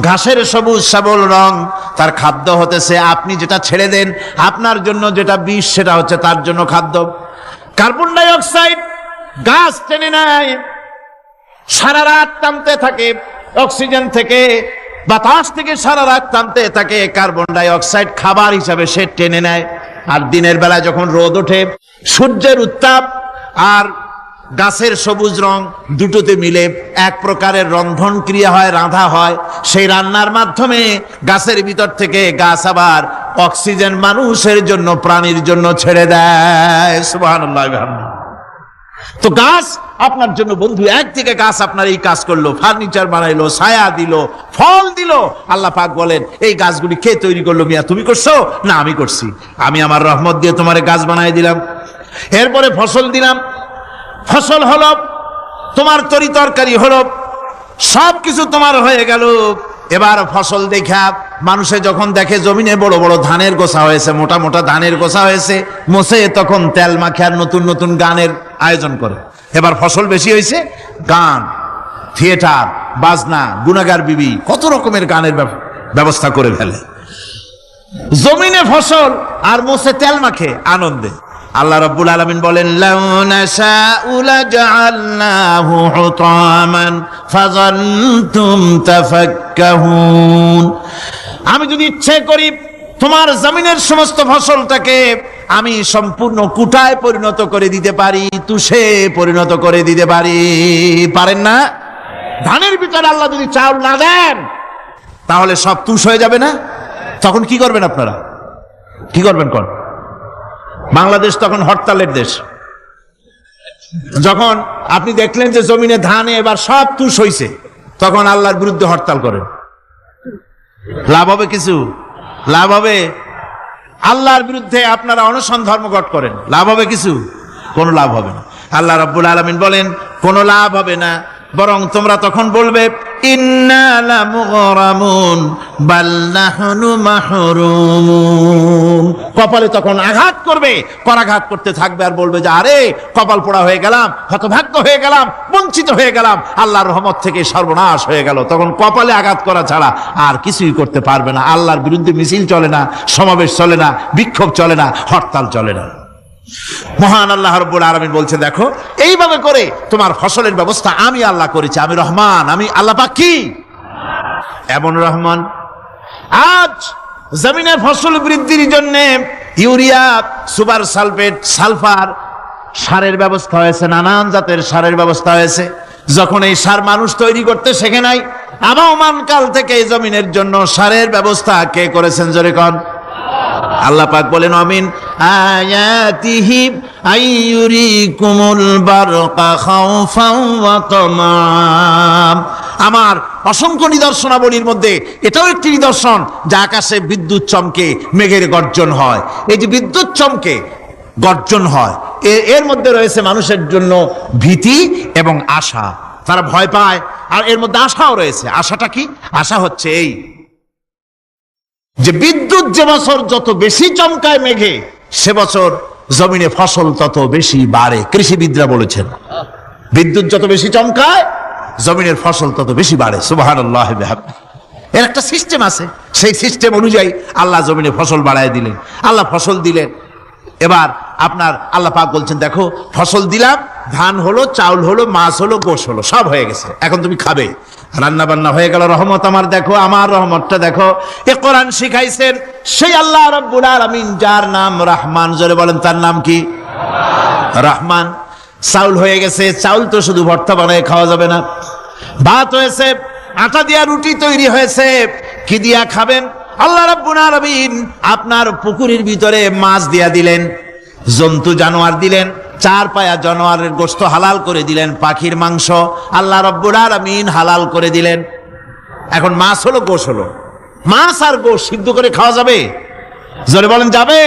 ঘাসের সবুজ শ্যামল রং, তার খাদ্য হতেছে আপনি যেটা ছেড়ে দেন, আপনার জন্য যেটা বিষ, সেটা হচ্ছে তার জন্য খাদ্য। কার্বন ডাই অক্সাইড গাছ টেনে নেয়, সারা রাত টানতে থাকে, অক্সিজেন থেকে, বাতাস থেকে সারা রাত টানতে থাকে, কার্বন ডাই অক্সাইড খাবার হিসাবে সে টেনে নেয়। আর দিনের বেলা যখন রোদ ওঠে, সূর্যের উত্তাপ আর গাছের সবুজ রং দুটোতে মিলে এক প্রকারের রন্ধন ক্রিয়া হয়, রাঁধা হয়। সেই রান্নার মাধ্যমে গাছের ভিতর থেকে গাছ আবার অক্সিজেন মানুষের জন্য, প্রাণীর জন্য ছেড়ে দেয়। সুবহানাল্লাহ। তো গাছ আপনার জন্য বন্ধু। একদিকে গাছ আপনার এই কাজ করলো, ফার্নিচার বানাইলো, ছায়া দিল, ফল দিল। আল্লাহ পাক বলেন, এই গাছগুলি কে তৈরি করলো? মিয়া তুমি করছো? না, আমি করছি। আমি আমার রহমত দিয়ে তোমার গাছ বানাই দিলাম। এরপরে ফসল দিলাম, ফসল হলো, তোমার তরি তরকারি হলো, সবকিছু তোমার হয়ে গেল। এবার ফসল দেখা মানুষে যখন দেখে জমিনে বড় বড় ধানের গোছা হয়েছে, মোটা মোটা ধানের গোছা হয়েছে, মোছে তখন তেল মাখে আর নতুন নতুন গানের আয়োজন করে। এবার ফসল বেশি হয়েছে, গান, থিয়েটার, বাজনা, গুনাগার বিবি, কত রকমের গানের ব্যবস্থা করে ফেলে। জমিনে ফসল আর মোছে তেল মাখে আনন্দে। আল্লাহ রাব্বুল আলামিন বলেন, লাউ নাশাউ লাজআলনাহু হুতামান ফাযান্তুম তাফাক্কাহুন। আমি যদি ইচ্ছে করি তোমার জমিনের সমস্ত ফসলটাকে আমি সম্পূর্ণ কুটায় পরিণত করে দিতে পারি, তুষে পরিণত করে দিতে পারি। পারেন না? ধানের ভিতরে আল্লাহ যদি চাউল না দেন, তাহলে সব তুষ হয়ে যাবে না? তখন কি করবেন আপনারা? কি করবেন? কোন বাংলাদেশ তখন হরতালের দেশ। যখন আপনি দেখলেন যে জমিনে ধানে এবার সব তুষ হইছে, তখন আল্লাহর বিরুদ্ধে হরতাল করেন। লাভ হবে কিছু? লাভ হবে? আল্লাহর বিরুদ্ধে আপনারা অনশন ধর্মঘট করেন, লাভ হবে কিছু? কোনো লাভ হবে না। আল্লাহ রাব্বুল আলামিন বলেন, কোনো লাভ হবে না, বরং তোমরা তখন বলবে, ইন্না লামুগরামুন বাল নাহনু মাহরুমুন। কপালে তখন আঘাত করবে, করাঘাত করতে থাকবে আর বলবে যে আরে কপাল পোড়া হয়ে গেলাম, হতভাগ্য হয়ে গেলাম, বঞ্চিত হয়ে গেলাম, আল্লাহর রহমত থেকে সর্বনাশ হয়ে গেল। তখন কপালে আঘাত করা ছাড়া আর কিছুই করতে পারবে না। আল্লাহর বিরুদ্ধে মিছিল চলে না, সমাবেশ চলে না, বিক্ষোভ চলে না, হরতাল চলে না। মহান আল্লাহ রাব্বুল আলামিন বলছে, দেখো এইভাবে করে তোমার ফসলের ব্যবস্থা আমি আল্লাহ করেছি। আমি রহমান, আমি আল্লাহ পাক কি? এমন রহমান, আজ জমিনে ফসল বৃদ্ধির জন্য ইউরিয়া, সুপার সালফেট, সালফার সারের ব্যবস্থা হয়েছে, নানান জাতের সারের ব্যবস্থা হয়েছে। যখন এই সার মানুষ তৈরি করতে শেখে নাই, আবহমান কাল থেকে এই জমিনের জন্য সারের ব্যবস্থা কে করেছেন? জোরে কোন? আল্লাহ পাক বলেন, আমিন আয়াতিহি আইয়ুরিকুমুল বারকা খাউফান ওয়া তামাম। আমার অসংখ্য নিদর্শনাবলীর মধ্যে এটাও একটি নিদর্শন, যা আকাশে বিদ্যুৎ চমকে মেঘের গর্জন হয়। এই যে বিদ্যুৎ চমকে গর্জন হয়, এর মধ্যে রয়েছে মানুষের জন্য ভীতি এবং আশা। তারা ভয় পায়, আর এর মধ্যে আশাও রয়েছে। আশাটা কি? আশা হচ্ছে এই যে বিদ্যুৎ যে বছর যত বেশি চমকায় মেঘে, সে বছর জমিনে ফসল তত বেশি বাড়ে। কৃষিবিদরা বলেছেন, বিদ্যুৎ যত বেশি চমকায় জমিনের ফসল তত বেশি বাড়ে। সুবহানাল্লাহ। এর একটা সিস্টেম আছে, সেই সিস্টেম অনুযায়ী আল্লাহ জমিনে ফসল বাড়ায় দিলেন। আল্লাহ ফসল দিলেন। এবার আপনার আল্লাহ পাক বলছেন, দেখো ফসল দিলাম, ধান হলো, চাউল হলো, মাছ হলো, গোশ হলো, সব হয়ে গেছে, এখন তুমি খাবে। রান্না বান্না হয়ে গেল, রহমত আমার দেখো, আমার রহমতটা দেখো। এ কোরআন শিখাইছেন সেই আল্লাহ রাব্বুল আলামিন, যার নাম রহমান। জোরে বলেন, তার নাম কি? রহমান। চাউল হয়ে গেছে, চাউল তো শুধু ভর্তা বানায় খাওয়া যাবে না। ভাত হয়েছে, আটা দিয়া রুটি তৈরি হয়েছে, কি দিয়া খাবেন? আল্লাহ রাব্বুল আলামিন আপনার পুকুরের ভিতরে মাছ দিয়া দিলেন, জন্তু জানোয়ার দিলেন, চার পায়া জানোয়ারের গোশত হালাল করে দিলেন, পাখির মাংস আল্লাহ রাব্বুল আলামিন হালাল করে দিলেন। এখন মাছ হলো, গোশ হলো। মাছ আর গোশ সিদ্ধ করে খাওয়া যাবে? জোরে বলেন, যাবে?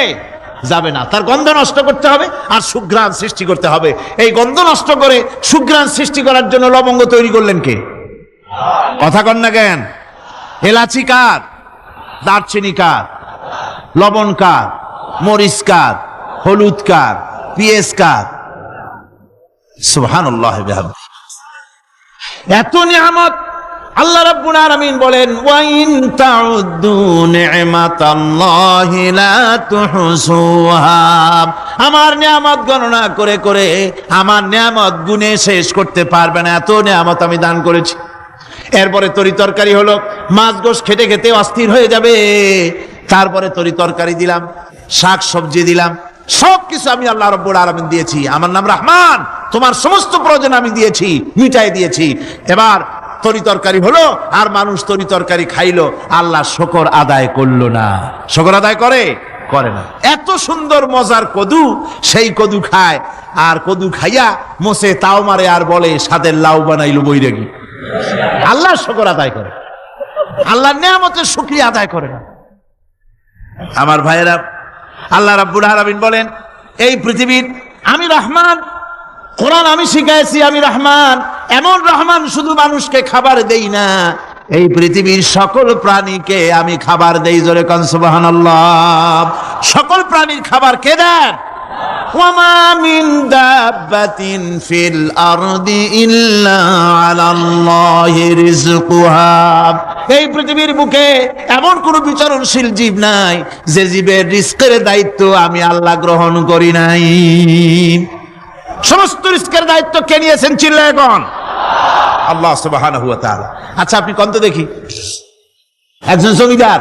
যাবে না। তার গন্ধ নষ্ট করতে হবে আর সুঘ্রাণ সৃষ্টি করতে হবে। এই গন্ধ নষ্ট করে সুঘ্রাণ সৃষ্টি করার জন্য লবঙ্গ তৈরি করলেন কে? কথা কন না কেন? এলাচি কার? দারচিনি কার? লবণ কার? মরিচ কার? হলুদ কার? পেঁয়াজ কার? সুবহানাল্লাহ। এত নিয়ামত আল্লাহ রাব্বুল আলামিন বলেন, ওয়া ইন তাউদ্দু নি'মাতাল্লাহি লা তুহসুহা। আমার নিয়ামত গণনা করে করে আমার নিয়ামত গুণে শেষ করতে পারবে না, এত নিয়ামত আমি দান করেছি। এরপরে তরি তরকারি হলো, মাছ গোশ খেতে খেতে অস্থির হয়ে যাবে। তারপরে তরি তরকারি দিলাম, শাক সবজি দিলাম, সবকিছু আমি আল্লাহ রাব্বুল আলামিন দিয়েছি। আমার নাম রহমান, তোমার সমস্ত প্রয়োজন আমি দিয়েছি, মিটাই দিয়েছি। এবার তরি তরকারি হলো, আর মানুষ তরি তরকারি খাইলো, আল্লাহ শুকর আদায় করলো না। শুকর আদায় করে? করে না। এত সুন্দর মজার কদু, সেই কদু খায়, আর কদু খাইয়া মোসে তাও মারে, আর বলে স্বাদের লাউ বানাইলো বৈরাগী। আল্লাহ শুকর আদায় করে, আল্লাহর নিয়ামতের শুকরিয়া আদায় করে না। আমার ভাইয়েরা, আল্লাহ রাব্বুল আলামিন বলেন, এই পৃথিবীর আমি রহমান, কোরআন আমি শিখাইছি আমি রহমান। এমন রহমান শুধু মানুষকে খাবার দেই না, এই পৃথিবীর সকল প্রাণীকে আমি খাবার দেই। জোরে কোন সুবহানাল্লাহ। সকল প্রাণীর খাবার কে দেন? ওয়ামা মিন দাব্বাতিন ফিল আরদি ইল্লা আলাল্লাহি রিজকুহা। এই পৃথিবীর বুকে এমন কোন বিচরণশীল জীব নাই যে জীবের রিজকের দায়িত্ব আমি আল্লাহ গ্রহণ করি নাই। সমস্ত রিজকের দায়িত্ব কে নিয়েছেন? চিল্লায় কোন? আল্লাহ সুবহানাহু ওয়া তাআলা। আচ্ছা, আপনি কোন তো দেখি, একজন জমিদার,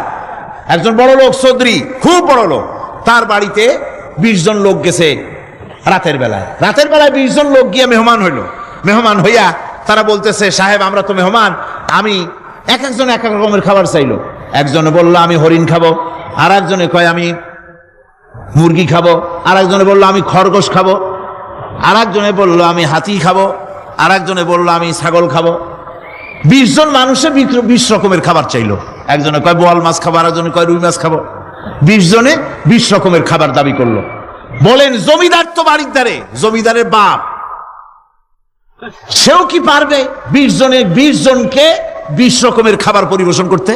একজন বড় লোক, চৌধুরী, খুব বড় লোক, তার বাড়িতে 20 জন লোক গেছে রাতের বেলায়। রাতের বেলায় 20 জন লোক গিয়ে মেহমান হইল। মেহমান হইয়া তারা বলতেছে, সাহেব আমরা তো মেহমান, আমি এক একজন এক এক রকমের খাবার চাইলো। একজনে বললো আমি হরিণ খাবো, আর একজনে কয় আমি মুরগি খাবো, আর একজনে বললো আমি খরগোশ খাবো, আর একজনে বললো আমি হাতি খাবো, আর একজনে বললো আমি ছাগল খাবো। 20 জন মানুষের 20 রকমের খাবার চাইলো। একজনে কয় বোয়াল মাছ খাবো, আর একজনে কয় রুই মাছ খাবো। 20 জনে 20 রকমের খাবার দাবি করলো। বলেন, জমিদার তো বাড়ির ধারে, জমিদারের বাপ, সেও কি পারবে 20 জনকে 20 রকমের খাবার পরিবেশন করতে?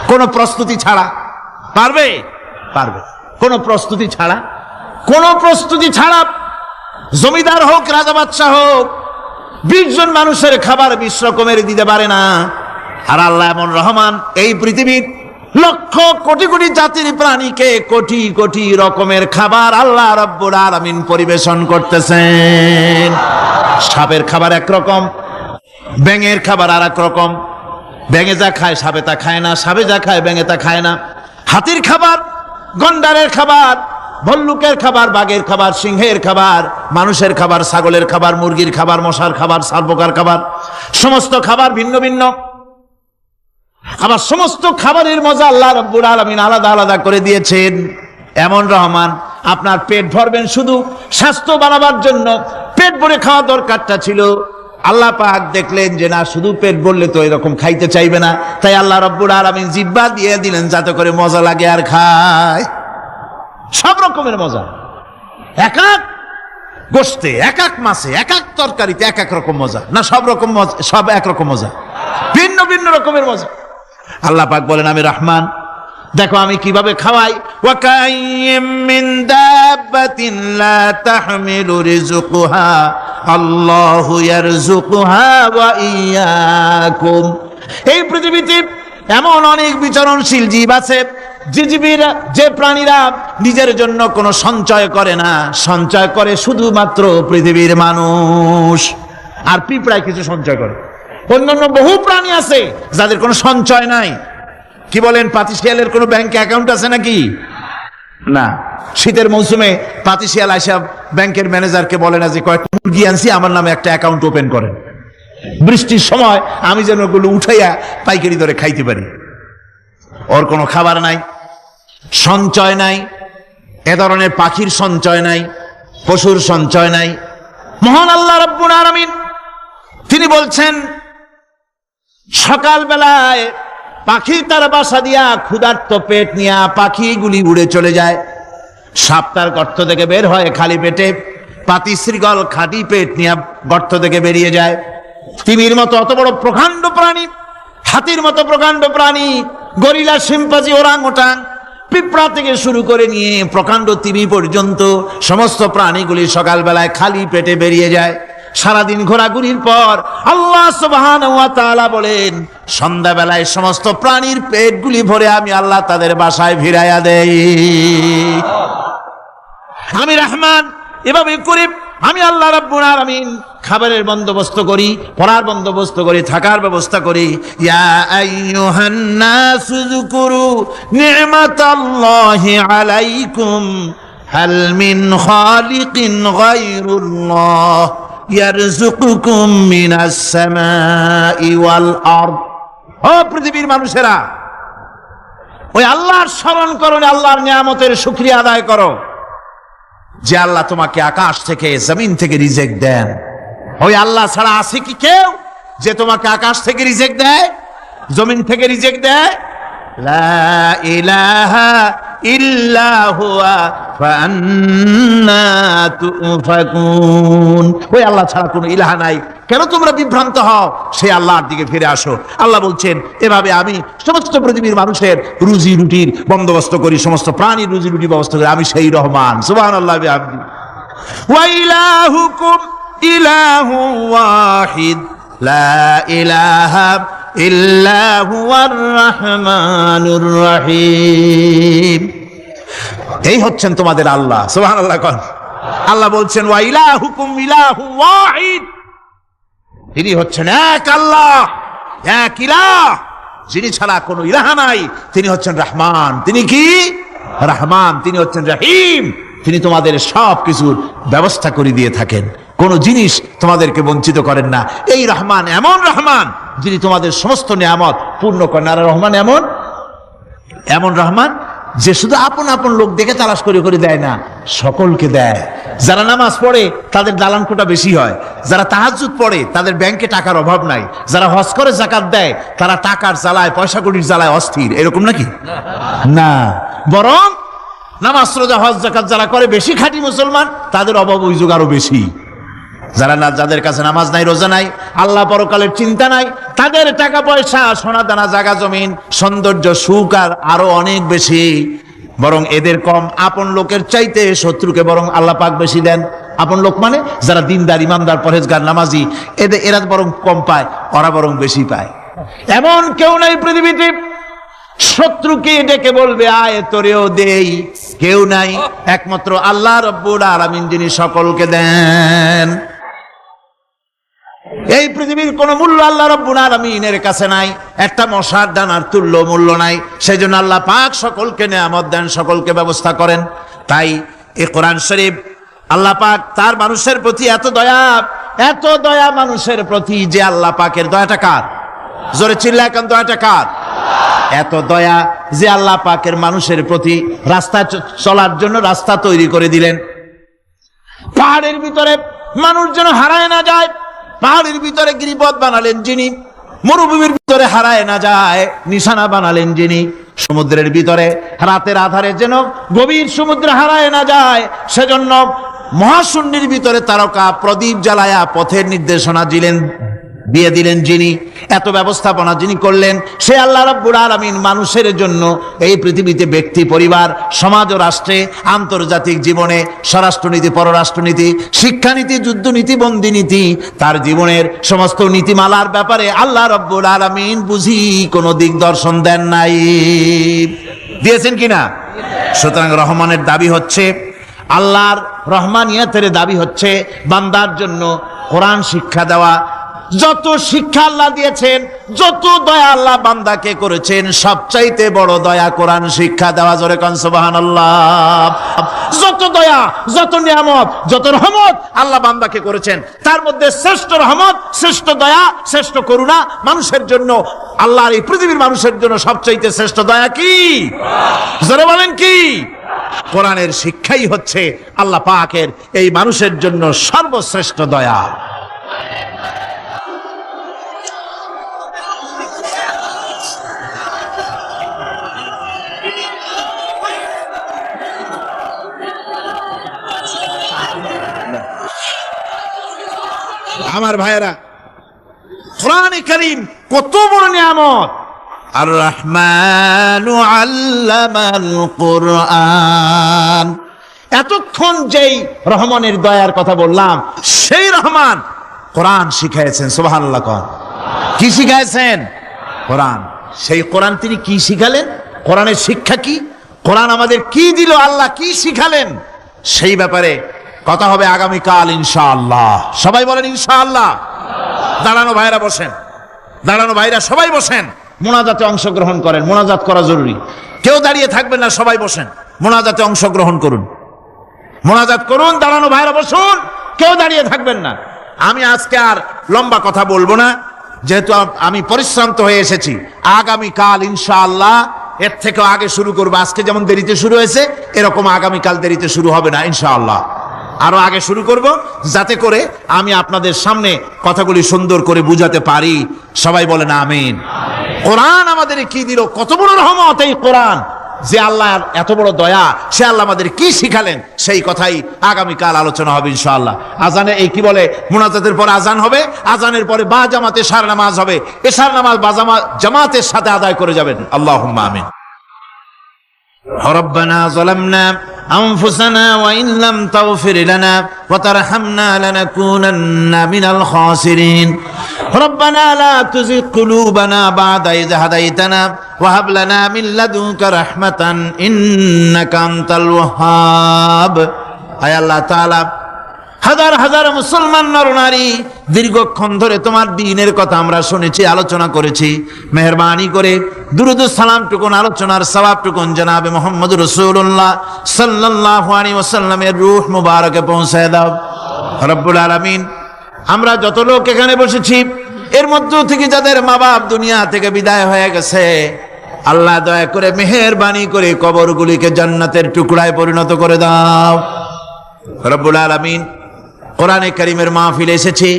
কোন প্রস্তুতি ছাড়া পারবে? পারবে। কোন প্রস্তুতি ছাড়া, কোন প্রস্তুতি ছাড়া জমিদার হোক, রাজা বাদশাহ হোক, 20 জন মানুষের খাবার 20 রকমের দিতে পারে না। আর আল্লাহ এমন রহমান, এই পৃথিবীর লক্ষ কোটি কোটি জাতির প্রাণীকে কোটি কোটি রকমের খাবার আল্লাহ রাব্বুল আলামিন পরিবেশন করতেছেন। সাপের খাবার একরকম, ব্যাঙের খাবার আর এক রকম, ব্যাঙে যা খায় সাপে তা খায় না, সাপে যা খায় ব্যাঙে তা খায় না। হাতির খাবার, গন্ডারের খাবার, ভল্লুকের খাবার, বাঘের খাবার, সিংহের খাবার, মানুষের খাবার, ছাগলের খাবার, মুরগির খাবার, মশার খাবার, সারপোকার খাবার, সমস্ত খাবার ভিন্ন ভিন্ন। আবার সমস্ত খাবারের মজা আল্লাহ রাব্বুল আলামিন আলাদা আলাদা করে দিয়েছেন। এমন রহমান, আপনার পেট ভরবেন শুধু স্বাস্থ্য বাড়াবার জন্য, পেট ভরে খাওয়া দরকারটা ছিল। আল্লাহ পাক দেখলেন যে না, শুধু পেট ভরলে তো এরকম খাইতে চাইবে না, তাই আল্লাহ রাব্বুল আলামিন জিহ্বা দিয়ে দিলেন যাতে করে মজা লাগে আর খায়। সব রকমের মজা, এক এক গোশতে, এক এক মাছে, এক এক তরকারিতে এক এক রকম মজা। না সব রকম মজা, সব একরকম মজা, ভিন্ন ভিন্ন রকমের মজা। আল্লাহ পাক বলেন আমি রহমান, দেখো আমি কিভাবে খাওয়াই। ওয়া কাইয়্যিম মিন দাব্বাতিন লা তাহমিলু রিজকুহা আল্লাহু ইয়ারযুকুহা ওয়া ইয়্যাকুম। এই পৃথিবীতে এমন অনেক বিচরণশীল জীব আছে যে জীবেরা, যে প্রাণীরা নিজের জন্য কোনো সঞ্চয় করে না, সঞ্চয় করে শুধুমাত্র পৃথিবীর মানুষ। আর পিঁপড়ায় কিছু সঞ্চয় করে। অন্যান্য বহু প্রাণী আছে যাদের কোনো সঞ্চয় নাই। কি বলেন, পাতিশিয়ালের কোনো ব্যাংকে অ্যাকাউন্ট আছে নাকি? না। শীতের মৌসুমে পাতিশিয়াল আইসা ব্যাংকের ম্যানেজারকে বলে না যে কয়েকটা মুরগি আনছি, আমার নামে একটা অ্যাকাউন্ট ওপেন করেন, বৃষ্টির সময় আমি যেন ওগুলো উঠাইয়া পাইকারি দরে খাইতে পারি। ওর কোনো খাবার নাই, সঞ্চয় নাই। এ ধরনের পাখির সঞ্চয় নাই, পশুর সঞ্চয় নাই। মহান আল্লাহ রাব্বুল আলামিন তিনি বলছেন, সকালবেলায় পাখি তার বাসা দিয়া ক্ষুধার্ত পেট নিয়ে পাখিগুলি উড়ে চলে যায়। সাপ তার গর্ত থেকে বের হয় খালি পেটে, পাতি শ্রীগল খাঁটি পেট নিয়ে গর্ত থেকে বেরিয়ে যায়। তিমির মতো অত বড় প্রকাণ্ড প্রাণী, হাতির মতো প্রকাণ্ড প্রাণী, গরিলা, শিম্পাঞ্জি, ওরাংওটাং, পিঁপড়া থেকে শুরু করে নিয়ে প্রকাণ্ড তিমি পর্যন্ত সমস্ত প্রাণীগুলি সকালবেলায় খালি পেটে বেরিয়ে যায়। সারাদিন ঘোরাঘুরির পর আল্লাহ সুবহানাহু ওয়া তাআলা বলেন, সন্ধ্যাবেলায় সমস্ত প্রাণীর পেটগুলি ভরে আমি আল্লাহ তাদের বাসায় ফিরাইয়া দেই। আমি রহমান, এভাবে করি আমি আল্লাহ রাব্বুল আলামিন খাবারের বন্দোবস্ত করি, পড়ার বন্দোবস্ত করি, থাকার ব্যবস্থা করি। ইয়া আইয়ুহান নাসু যুকুরু নি'মাতাল্লাহি আলাইকুম হাল মিন খালিকিন গায়রুল্লাহ ইয়ারযুকুকুম মিনাস সামাই ওয়াল আরদ। ও পৃথিবীর মানুষেরা, ওই আল্লাহর স্মরণ করো, আল্লাহর নিয়ামতের শুকরিয়া আদায় করো যে আল্লাহ তোমাকে আকাশ থেকে, জমিন থেকে রিজিক দেন। ওই আল্লাহ ছাড়া আছে কি কেউ যে তোমাকে আকাশ থেকে রিজিক দেয়, জমিন থেকে রিজিক দেয়? লা ইলাহা ইল্লা হুয়া ফাআন্না তুফাকুন। ওই আল্লাহ ছাড়া কোনো ইলাহা নাই, কেন তোমরা বিভ্রান্ত হও? সেই আল্লাহর দিকে ফিরে আসো। আল্লাহ বলছেন, এভাবে আমি সমস্ত পৃথিবীর মানুষের রুজি রুটির বন্দোবস্ত করি, সমস্ত প্রাণীর রুজি রুটি ব্যবস্থা করি, আমি সেই রহমান। সুবহানাল্লাহ বিহামদি। ওয়া ইলাহুকুম ইলাহু ওয়াহিদ লা ইলাহা ইল্লা হুয়ার রহমানুর রহিম। এই হচ্ছেন তোমাদের আল্লাহ। সুবহানাল্লাহ। আল্লাহ বলছেন, ওয়া ইলাহুকুম ইলাহু ওয়াহিদ, তিনি হচ্ছেন এক আল্লাহ, এক ইলাহ, যিনি ছাড়া কোনো ইলাহা নাই। তিনি হচ্ছেন রহমান। তিনি কি? রহমান। তিনি হচ্ছেন রহিম। তিনি তোমাদের সব কিছুর ব্যবস্থা করে দিয়ে থাকেন, কোনো জিনিস তোমাদেরকে বঞ্চিত করেন না। এই রহমান এমন রহমান যিনি তোমাদের সমস্ত নিয়ামত পূর্ণ করেন। আর রহমান এমন রহমান যে শুধু আপন আপন লোক দেখে তালাশ করে করে দেয় না, সকলকে দেয়। যারা নামাজ পড়ে তাদের দালান কোটা বেশি হয়, যারা তাহাজ্জুদ পড়ে তাদের ব্যাংকে টাকার অভাব নাই, যারা হজ করে যাকাত দেয় তারা টাকার জ্বালায়, পয়সা কড়ির জ্বালায় অস্থির। এরকম নাকি? না, বরং নামাজ রোজা হজ যাকাত যারা করে বেশি খাঁটি মুসলমান, তাদের অভাব অভিযোগ আরো বেশি। যাদের কাছে নামাজ নাই, রোজা নাই, আল্লাহ পরকালের চিন্তা নাই, তাদের টাকা পয়সা, সোনা দানা, জায়গা জমিন, সৌন্দর্য, সুখ আর আরো অনেক বেশি। বরং এদের কম। আপন লোকের চাইতে শত্রুকে বরং আল্লাহ পাক বেশি দেন। আপন লোক মানে যারা দিনদার, ইমানদার, পরহেজগার, নামাজি, এরা বরং কম পায়, ওরা বরং বেশি পায়। এমন কেউ নাই পৃথিবীতে শত্রুকে ডেকে বলবে আয় তোরেও দেই, কেউ নাই, একমাত্র আল্লাহ রাব্বুল আলামিন যিনি সকলকে দেন। এই পৃথিবীর কোনো মূল্য আল্লাহ রাব্বুল আলামিনের কাছে নাই, একটা মশার দানার তুল্য মূল্য নাই। সেজন্য আল্লাহ পাক সকলকে নেয়ামত দেন, সকলকে ব্যবস্থা করেন। তাই এই কোরআন শরীফ আল্লাহ পাক তার মানুষের প্রতি এত দয়া মানুষের প্রতি, যে আল্লাহ পাকের দয়াটা কার? জোরে চিল্লা এখন, দয়াটা কার? এত দয়া যে আল্লাহ পাকের মানুষের প্রতি রাস্তা চলার জন্য রাস্তা তৈরি করে দিলেন। পাহাড়ের ভিতরে মানুষ যেন হারায় না যায়, পাহাড়ের ভিতরে গিরিপথ বানালেন যিনি, মরুভূমির ভিতরে হারায় না যায় নিশানা বানালেন যিনি, সমুদ্রের ভিতরে রাতের আধারে যেন গভীর সমুদ্রে হারায় না যায় সেজন্য মহাশূন্যের ভিতরে তারকা প্রদীপ জ্বালায়া পথের নির্দেশনা দিয়ে দিলেন যিনি, এত ব্যবস্থাপনা যিনি করলেন, সে আল্লাহ রাব্বুল আলামিন মানুষের জন্য এই পৃথিবীতে ব্যক্তি, পরিবার, সমাজ ও রাষ্ট্রে, আন্তর্জাতিক জীবনে, স্বরাষ্ট্রনীতি, পররাষ্ট্রনীতি, শিক্ষানীতি, যুদ্ধনীতি, বন্দিনীতি, তার জীবনের সমস্ত নীতিমালার ব্যাপারে আল্লাহ রাব্বুল আলামিন বুঝি কোনো দিগদর্শন দেন নাই। দিয়েছেন কিনা? সুতরাং রহমানের দাবি হচ্ছে, আল্লাহর রহমানিয়তের দাবি হচ্ছে বান্দার জন্য কোরআন শিক্ষা দেওয়া। যত শিক্ষা আল্লাহ দিয়েছেন, যত দয়া আল্লাহ বান্দাকে করেছেন, সবচাইতে বড় দয়া কোরআন শিক্ষা দেওয়া। জোরে কোন সুবহানাল্লাহ। যত দয়া, যত নিয়ামত, যত রহমত আল্লাহ বান্দাকে করেছেন, তার মধ্যে শ্রেষ্ঠ রহমত, শ্রেষ্ঠ দয়া, শ্রেষ্ঠ করুণা মানুষের জন্য, আল্লাহর এই পৃথিবীর মানুষের জন্য সবচাইতে শ্রেষ্ঠ দয়া কি? জোরে বলেন কি? কোরআনের শিক্ষাই হচ্ছে আল্লাহ পাকের এই মানুষের জন্য সর্বশ্রেষ্ঠ দয়া। আমার ভাইয়েরা, কোরআনে কারীম কত বড় নিয়ামত। আর রহমানু আল্লামাল কোরআন। এতক্ষণ যেই রহমানের দয়ার কথা বললাম, সেই রহমান কোরআন শিখাইছেন। সুবহানাল্লাহ। কি শিখাইছেন? কোরআন। সেই কোরআন তিনি কি শিখালেন? কোরআনের শিক্ষা কি? কোরআন আমাদের কি দিল? আল্লাহ কি শিখালেন? সেই ব্যাপারে কথা হবে আগামীকাল ইনশাআল্লাহ। সবাই বলেন ইনশাআল্লাহ। দাঁড়ানো ভাইরা বসেন, দাঁড়ানো ভাইরা সবাই বসেন, মোনাজাতে অংশগ্রহণ করেন। মোনাজাত করা জরুরি, কেউ দাঁড়িয়ে থাকবেন না, সবাই বসেন, মোনাজাতে অংশগ্রহণ করুন, মোনাজাত করুন। দাঁড়ানো ভাইরা বসুন, কেউ দাঁড়িয়ে থাকবেন না। আমি আজকে আর লম্বা কথা বলবো না, যেহেতু আমি পরিশ্রান্ত হয়ে এসেছি। আগামীকাল ইনশাআল্লাহ এর থেকেও আগে শুরু করবো। আজকে যেমন দেরিতে শুরু হয়েছে, এরকম আগামীকাল দেরিতে শুরু হবে না ইনশাআল্লাহ। আরো আগে শুরু করব, যাতে করে আমি আপনাদের সামনে কথাগুলি সুন্দর করে বুঝাতে পারি। সবাই বলেন আমিন। কোরআন আমাদের কি দিল, কত বড় রহমত এই কোরআন, যে আল্লাহর এত বড় দয়া, সে আল্লাহ আমাদের কি শিখালেন, সেই কথাই আগামীকাল আলোচনা হবে ইনশাআল্লাহ। আজানে এই কি বলে, মুনাজাতের পর আজান হবে, আজানের পরে বা জামাতে এশার নামাজ হবে, এশার নামাজ বা জামাতের সাথে আদায় করে যাবেন। আল্লাহুম্মা আমিন। রব্বানা যালামনা أنفسنا وإن لم تغفر لنا وترحمنا لنكونن من الخاسرين ربنا لا تزغ قلوبنا بعد إذ هديتنا وهب لنا من لدنك رحمة إنك أنت الوهاب أي الله تعالى হাজার হাজার মুসলমান নরনারী দীর্ঘক্ষণ ধরে তোমার দ্বীনের কথা আমরা শুনেছি, আলোচনা করেছি। মেহেরবানি করে দুরূদ ও সালাম টুকুন, আলোচনার সওয়াব টুকুন জনাবে মুহাম্মদ রাসূলুল্লাহ সাল্লাল্লাহু আলাইহি ওয়াসাল্লামের রূহ মুবারকে পৌঁছায় দাও রব্বুল আলামিন। আমরা যত লোক এখানে বসেছি, এর মধ্য থেকে যাদের মা বাপ দুনিয়া থেকে বিদায় হয়ে গেছে, আল্লাহ দয়া করে মেহেরবানি করে কবরগুলিকে জান্নাতের টুকরায় পরিণত করে দাও রব্বুল আলামিন। কোরআনে কারীমের মাহফিলে এসেছে,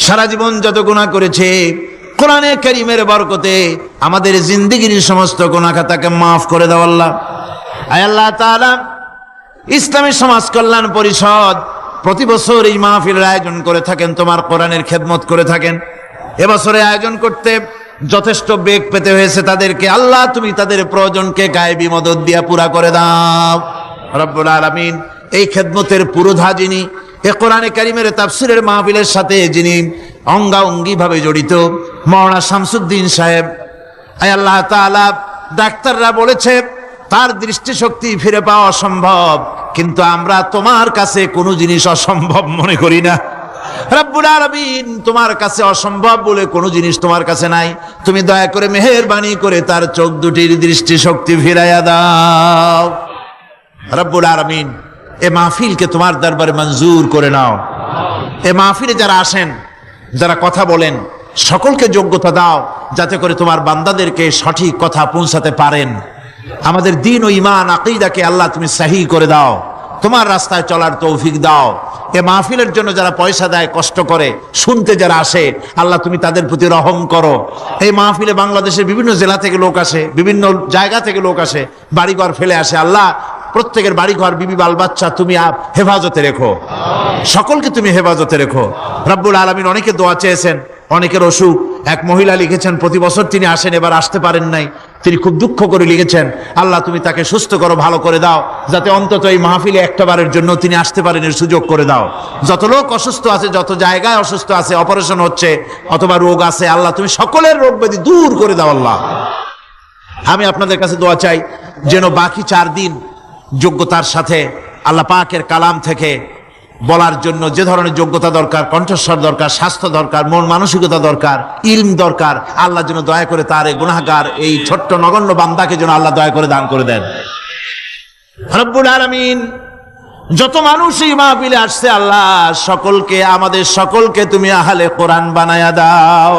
সারা জীবন যত গুনাহ করেছে, কোরআনে কারীমের বরকতে আমাদের জিন্দেগীর সমস্ত গুনাহ খাতাকে মাফ করে দাও আল্লাহ। আয় আল্লাহ তাআলা, ইসলামী সমাজ কল্যাণ পরিষদ প্রতি বছর এই মাহফিলের আয়োজন করে থাকেন, তোমার কোরআনের খেদমত করে থাকেন। এবছরে আয়োজন করতে যথেষ্ট বেগ পেতে হয়েছে তাদেরকে। আল্লাহ তুমি তাদের প্রয়োজনকে গায়েবী মদদ দিয়া পুরা করে দাও রব্বুল আলামিন। এই খেদমতের পুরোধা যিনি, এ কোরআনে কারীমের তাফসীরের মাহফিলের সাথে যিনি অঙ্গাঙ্গী ভাবে জড়িত, মাওলানা শামসুদ্দিন সাহেব, আয় আল্লাহ তাআলা, ডাক্তাররা বলেছে তার দৃষ্টিশক্তি ফিরে পাওয়া অসম্ভব, কিন্তু আমরা তোমার কাছে কোনো জিনিস অসম্ভব মনে করি না। রব্বুল আলামিন, তোমার কাছে অসম্ভব বলে কোনো জিনিস তোমার কাছে নাই। তুমি দয়া করে মেহেরবানি করে তার চোখ দুটির দৃষ্টি শক্তি ফিরাইয়া দাও। রব্বুল আলামিন, এ মাহফিলকে তোমার দরবারে মঞ্জুর করে নাও। এ মাহফিলে যারা আসেন, যারা কথা বলেন, সকলকে যোগ্যতা দাও যাতে করে তোমার বান্দাদেরকে সঠিক কথা পৌঁছাতে পারেন। আমাদের দ্বীন ও ঈমান আকীদাকে আল্লাহ তুমি সহি করে দাও, তোমার রাস্তায় চলার তৌফিক দাও। এ মাহফিলের জন্য যারা পয়সা দেয়, কষ্ট করে, শুনতে যারা আসে, আল্লাহ তুমি তাদের প্রতি রহম করো। এই মাহফিলে বাংলাদেশের বিভিন্ন জেলা থেকে লোক আসে, বিভিন্ন জায়গা থেকে লোক আসে, বাড়িঘর ফেলে আসে। আল্লাহ প্রত্যেকের বাড়িঘর, বিবি বাল বাচ্চা তুমি হেফাজতে রেখো, সকলকে তুমি হেফাজতে রেখো। রব্বুল আলামিন, অনেকে দোয়া চেয়েছেন, অনেকের অসুখ। এক মহিলা লিখেছেন প্রতি বছর তিনি আসেন, এবার আসতে পারেন নাই, তিনি খুব দুঃখ করে লিখেছেন, আল্লাহ তুমি তাকে সুস্থ করো, ভালো করে দাও, যাতে অন্তত এই মাহফিলে একটাবারের জন্য তিনি আসতে পারেন, এর সুযোগ করে দাও। যত লোক অসুস্থ আছে, যত জায়গায় অসুস্থ আছে, অপারেশন হচ্ছে অথবা রোগ আছে, আল্লাহ তুমি সকলের রোগ ব্যাধি দূর করে দাও। আল্লাহ, আমি আপনাদের কাছে দোয়া চাই যেন বাকি 4 দিন যোগ্যতার সাথে আল্লাহ পাকের কালাম থেকে বলার জন্য যে ধরনের যোগ্যতা দরকার, কণ্ঠস্বর দরকার, স্বাস্থ্য দরকার, মন মানসিকতা দরকার, ইলম দরকার, আল্লাহ যেন দয়া করে তার এই গুনাহগার, এই ছোট্ট নগণ্য বান্দাকে যেন আল্লাহ দয়া করে দান করে দেন। রব্বুল আলামিন, যত মানুষ এই মাহফিলে আসছে, আল্লাহ সকলকে, আমাদের সকলকে তুমি আহলে কোরআন বানায়া দাও।